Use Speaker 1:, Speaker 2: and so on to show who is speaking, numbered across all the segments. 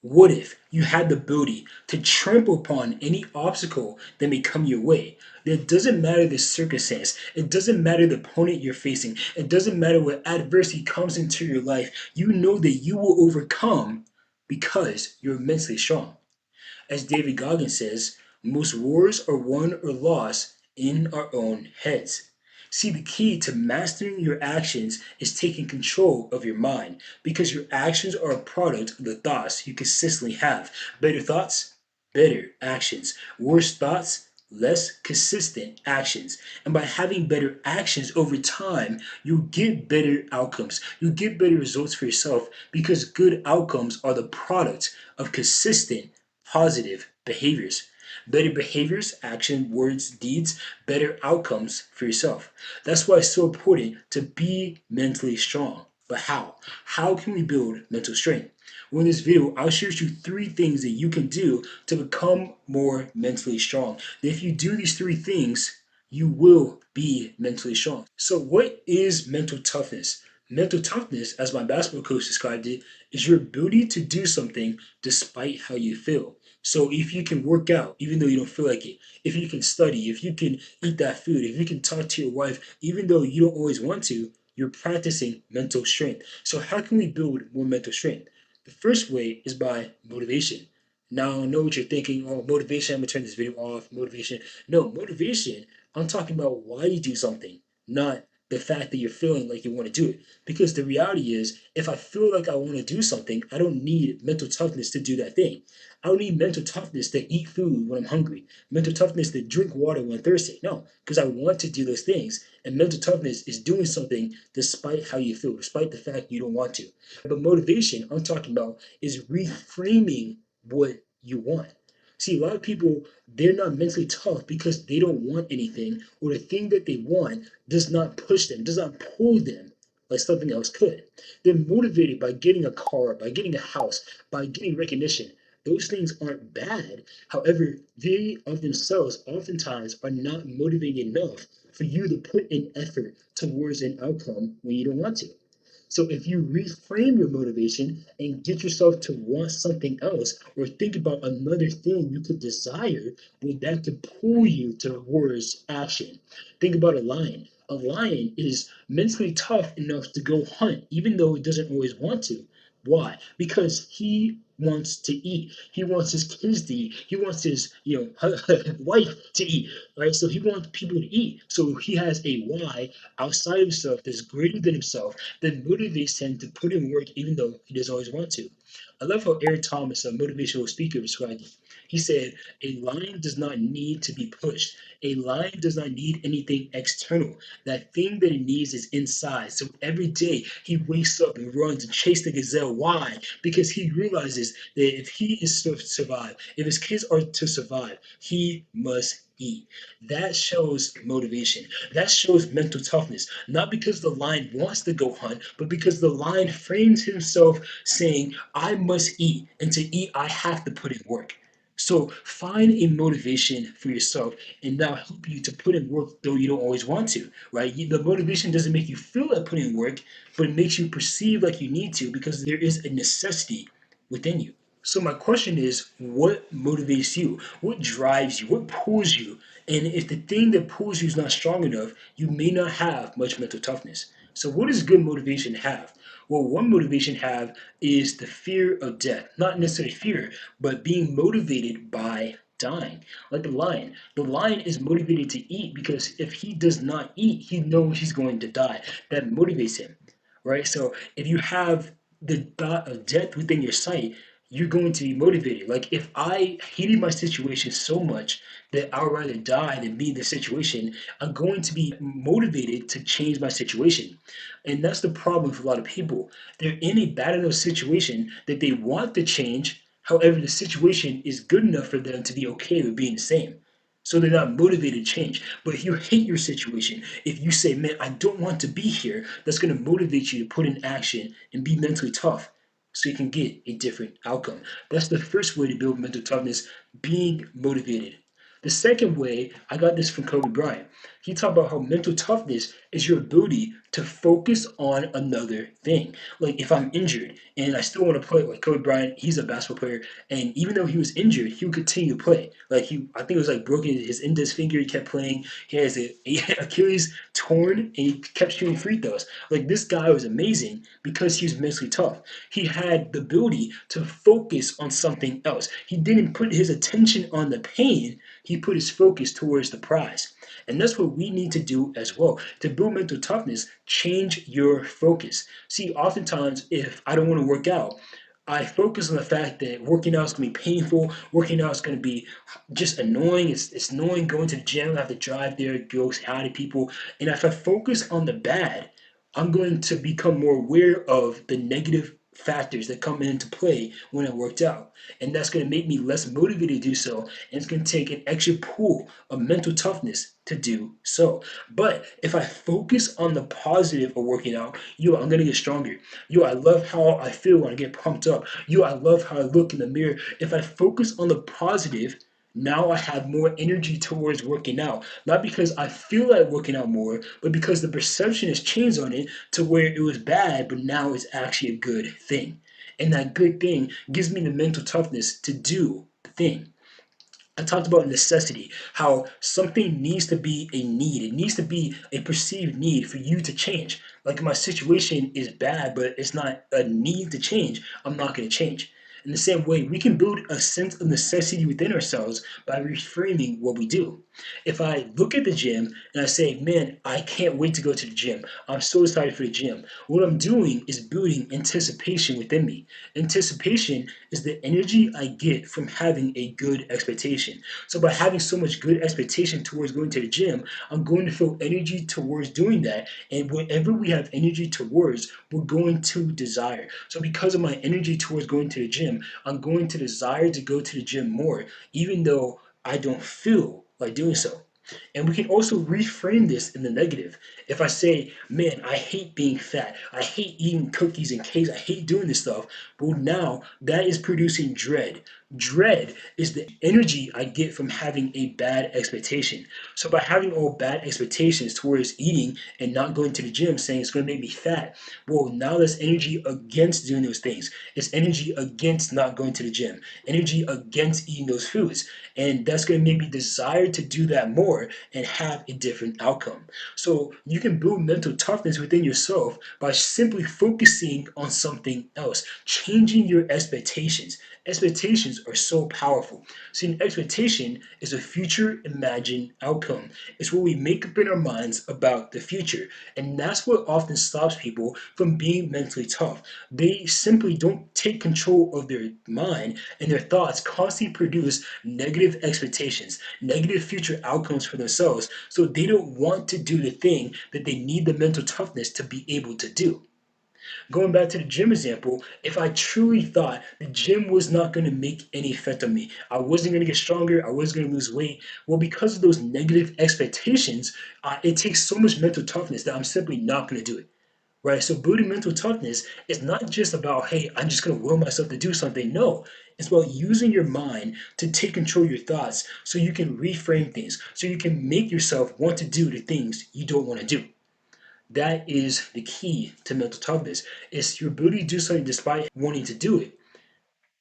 Speaker 1: What if you had the ability to trample upon any obstacle that may come your way? It doesn't matter the circumstance. It doesn't matter the opponent you're facing. It doesn't matter what adversity comes into your life. You know that you will overcome because you're mentally strong. As David Goggins says, most wars are won or lost in our own heads. See, the key to mastering your actions is taking control of your mind because your actions are a product of the thoughts you consistently have. Better thoughts, better actions. Worse thoughts, less consistent actions. And by having better actions over time, you'll get better outcomes. You'll get better results for yourself because good outcomes are the product of consistent positive behaviors. Better behaviors, action, words, deeds, better outcomes for yourself. That's why it's so important to be mentally strong. But how? How can we build mental strength? Well, in this video, I'll share with you three things that you can do to become more mentally strong. If you do these three things, you will be mentally strong. So, what is mental toughness? Mental toughness, as my basketball coach described it, is your ability to do something despite how you feel. So if you can work out even though you don't feel like it, if you can study, if you can eat that food, if you can talk to your wife even though you don't always want to, you're practicing mental strength. So how can we build more mental strength? The first way is by motivation. Now I know what you're thinking, oh, motivation, I'm gonna turn this video off, motivation. No, motivation, I'm talking about why you do something, not the fact that you're feeling like you want to do it. Because the reality is, if I feel like I want to do something, I don't need mental toughness to do that thing. I don't need mental toughness to eat food when I'm hungry, mental toughness to drink water when I'm thirsty. No, because I want to do those things. And mental toughness is doing something despite how you feel, despite the fact you don't want to. But motivation, I'm talking about, is reframing what you want. See, a lot of people, they're not mentally tough because they don't want anything, or the thing that they want does not push them, does not pull them like something else could. They're motivated by getting a car, by getting a house, by getting recognition. Those things aren't bad. However, they of themselves oftentimes are not motivating enough for you to put in effort towards an outcome when you don't want to. So if you reframe your motivation and get yourself to want something else or think about another thing you could desire, well, that could pull you towards action. Think about a lion. A lion is mentally tough enough to go hunt, even though it doesn't always want to. Why? Because he wants to eat. He wants his kids to eat. He wants his, wife to eat. Right? So he wants people to eat. So he has a why outside of himself that's greater than himself that motivates him to put in work even though he doesn't always want to. I love how Eric Thomas, a motivational speaker, described it. He said, a lion does not need to be pushed. A lion does not need anything external. That thing that it needs is inside. So every day he wakes up and runs and chases the gazelle. Why? Because he realizes that if he is to survive, if his kids are to survive, he must eat. That shows motivation. That shows mental toughness. Not because the lion wants to go hunt, but because the lion frames himself saying, I must eat, and to eat, I have to put in work. So find a motivation for yourself, and that'll help you to put in work though you don't always want to, right? The motivation doesn't make you feel like putting in work, but it makes you perceive like you need to because there is a necessity within you. So my question is, what motivates you? What drives you? What pulls you? And if the thing that pulls you is not strong enough, you may not have much mental toughness. So what does good motivation have? Well, one motivation have is the fear of death. Not necessarily fear, but being motivated by dying. Like the lion. The lion is motivated to eat because if he does not eat, he knows he's going to die. That motivates him, right? So if you have the thought of death within your sight, you're going to be motivated. Like if I hated my situation so much that I would rather die than be in this situation, I'm going to be motivated to change my situation. And that's the problem for a lot of people. They're in a bad enough situation that they want to change. However, the situation is good enough for them to be okay with being the same. So they're not motivated to change. But if you hate your situation, if you say, man, I don't want to be here, that's going to motivate you to put in action and be mentally tough so you can get a different outcome. That's the first way to build mental toughness, being motivated. The second way, I got this from Kobe Bryant. He talked about how mental toughness is your ability to focus on another thing. Like if I'm injured and I still want to play, like Kobe Bryant, he's a basketball player, and even though he was injured, he would continue to play. Like I think it was like broken his index finger. He kept playing. He has a Achilles torn, and he kept shooting free throws. Like this guy was amazing because he was mentally tough. He had the ability to focus on something else. He didn't put his attention on the pain. He put his focus towards the prize. And that's what we need to do as well. To build mental toughness, change your focus. See, oftentimes, if I don't want to work out, I focus on the fact that working out is going to be painful. Working out is going to be just annoying. It's annoying going to the gym. I have to drive there, go say hi to people. And if I focus on the bad, I'm going to become more aware of the negative factors that come into play when I worked out. And that's going to make me less motivated to do so. And it's going to take an extra pull of mental toughness to do so. But if I focus on the positive of working out, I'm going to get stronger. I love how I feel when I get pumped up. I love how I look in the mirror. If I focus on the positive, now I have more energy towards working out. Not because I feel like working out more, but because the perception has changed on it to where it was bad, but now it's actually a good thing. And that good thing gives me the mental toughness to do the thing. I talked about necessity, how something needs to be a need. It needs to be a perceived need for you to change. Like my situation is bad, but it's not a need to change, I'm not going to change. In the same way, we can build a sense of necessity within ourselves by reframing what we do. If I look at the gym and I say, man, I can't wait to go to the gym, I'm so excited for the gym, what I'm doing is building anticipation within me. Anticipation is the energy I get from having a good expectation. So by having so much good expectation towards going to the gym, I'm going to feel energy towards doing that. And whatever we have energy towards, we're going to desire. So because of my energy towards going to the gym, I'm going to desire to go to the gym more, even though I don't feel like doing so. And we can also reframe this in the negative. If I say, man, I hate being fat, I hate eating cookies and cakes, I hate doing this stuff, well, now that is producing dread. Dread is the energy I get from having a bad expectation. So by having all bad expectations towards eating and not going to the gym, saying it's going to make me fat, well, now there's energy against doing those things. It's energy against not going to the gym, energy against eating those foods. And that's going to make me desire to do that more and have a different outcome. So you can build mental toughness within yourself by simply focusing on something else, changing your expectations. Expectations are so powerful. See, an expectation is a future imagined outcome. It's what we make up in our minds about the future. And that's what often stops people from being mentally tough. They simply don't take control of their mind, and their thoughts constantly produce negative expectations, negative future outcomes for themselves. So they don't want to do the thing that they need the mental toughness to be able to do. Going back to the gym example, if I truly thought the gym was not going to make any effect on me, I wasn't going to get stronger, I wasn't going to lose weight, well, because of those negative expectations, it takes so much mental toughness that I'm simply not going to do it. Right? So building mental toughness is not just about, hey, I'm just going to will myself to do something. No, it's about using your mind to take control of your thoughts so you can reframe things, so you can make yourself want to do the things you don't want to do. That is the key to mental toughness. It's your ability to do something despite wanting to do it.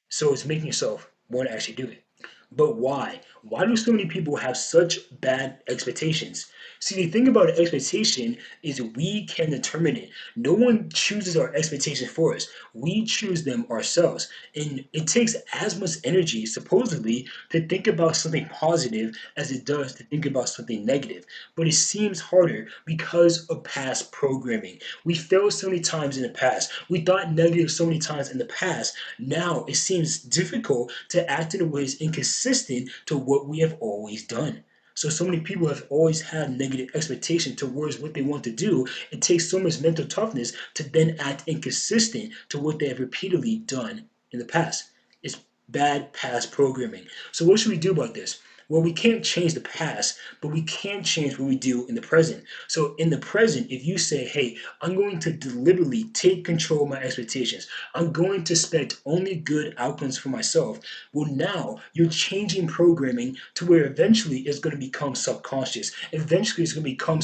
Speaker 1: So it's making yourself want to actually do it. But why? Why do so many people have such bad expectations? See, the thing about an expectation is we can determine it. No one chooses our expectations for us. We choose them ourselves. And it takes as much energy, supposedly, to think about something positive as it does to think about something negative. But it seems harder because of past programming. We failed so many times in the past. We thought negative so many times in the past. Now it seems difficult to act in ways inconsistent to what we have always done. So many people have always had negative expectation towards what they want to do. It takes so much mental toughness to then act inconsistent to what they have repeatedly done in the past. It's bad past programming. So what should we do about this? Well, we can't change the past, but we can change what we do in the present. So in the present, if you say, hey, I'm going to deliberately take control of my expectations, I'm going to expect only good outcomes for myself. Well, now you're changing programming to where eventually it's going to become subconscious. Eventually, it's going to become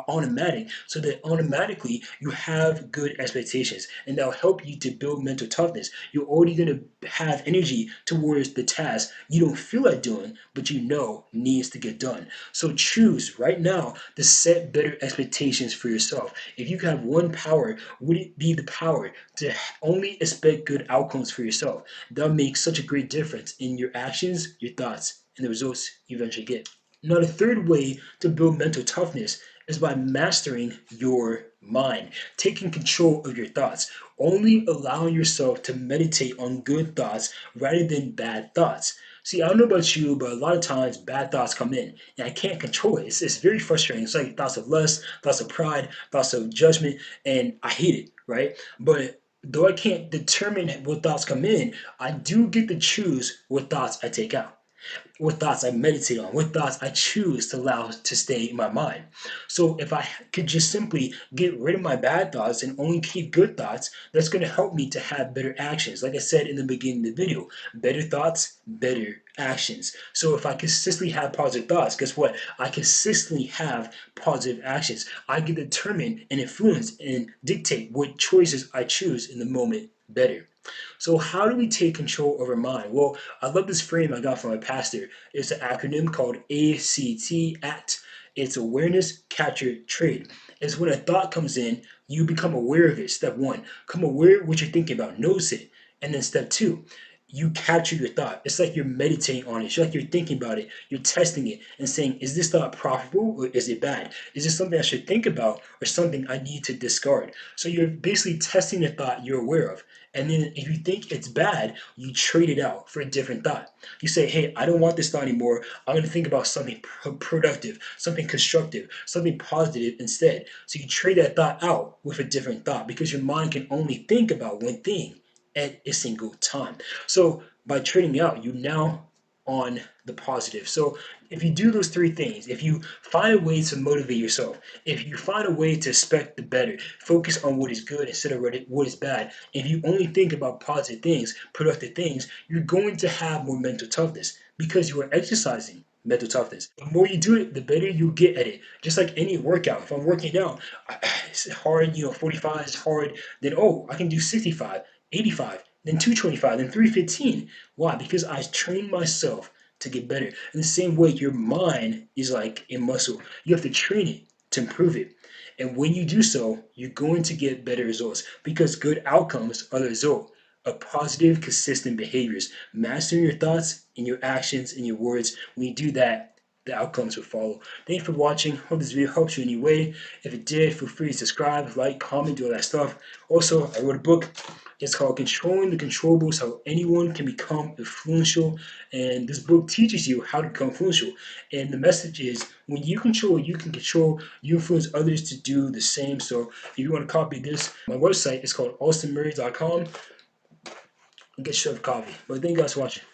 Speaker 1: automatic, so that automatically you have good expectations, and that'll help you to build mental toughness. You're already going to have energy towards the task you don't feel like doing, but you know needs to get done. So choose right now to set better expectations for yourself. If you have one power, would it be the power to only expect good outcomes for yourself? That'll make such a great difference in your actions, your thoughts, and the results you eventually get. Now, the third way to build mental toughness is by mastering your mind, taking control of your thoughts, only allowing yourself to meditate on good thoughts rather than bad thoughts. See, I don't know about you, but a lot of times bad thoughts come in and I can't control it. It's very frustrating. It's like thoughts of lust, thoughts of pride, thoughts of judgment, and I hate it, right? But though I can't determine what thoughts come in, I do get to choose what thoughts I take out, what thoughts I meditate on, what thoughts I choose to allow to stay in my mind. So if I could just simply get rid of my bad thoughts and only keep good thoughts, that's going to help me to have better actions. Like I said in the beginning of the video, better thoughts, better actions. So if I consistently have positive thoughts, guess what? I consistently have positive actions. I can determine and influence and dictate what choices I choose in the moment better. So how do we take control of our mind? Well, I love this frame I got from my pastor. It's an acronym called ACT. It's awareness, capture, trade. It's when a thought comes in, you become aware of it. Step one, become aware of what you're thinking about, notice it. And then step two, you capture your thought. It's like you're meditating on it. It's like you're thinking about it. You're testing it and saying, is this thought profitable or is it bad? Is this something I should think about or something I need to discard? So you're basically testing the thought you're aware of. And then if you think it's bad, you trade it out for a different thought. You say, hey, I don't want this thought anymore. I'm going to think about something productive, something constructive, something positive instead. So you trade that thought out with a different thought because your mind can only think about one thing at a single time. So by trading out, you now on the positive. So if you do those three things, if you find a way to motivate yourself, if you find a way to expect the better, focus on what is good instead of what is bad, if you only think about positive things, productive things, you're going to have more mental toughness because you are exercising mental toughness. The more you do it, the better you get at it. Just like any workout. If I'm working out, it's hard, 45 is hard, then I can do 65, 85, then 225, then 315. Why? Because I trained myself to get better. In the same way, your mind is like a muscle. You have to train it to improve it. And when you do so, you're going to get better results because good outcomes are the result of positive, consistent behaviors. Mastering your thoughts and your actions and your words. When you do that, the outcomes will follow. Thank you for watching. Hope this video helps you in any way. If it did, feel free to subscribe, like, comment, do all that stuff. Also, I wrote a book. It's called Controlling the Controllables, How Anyone Can Become Influential. And this book teaches you how to become influential. And the message is when you control, you can control, you influence others to do the same. So if you want to copy this, my website is called austinmurray.com. Get yourself a copy. But thank you guys for watching.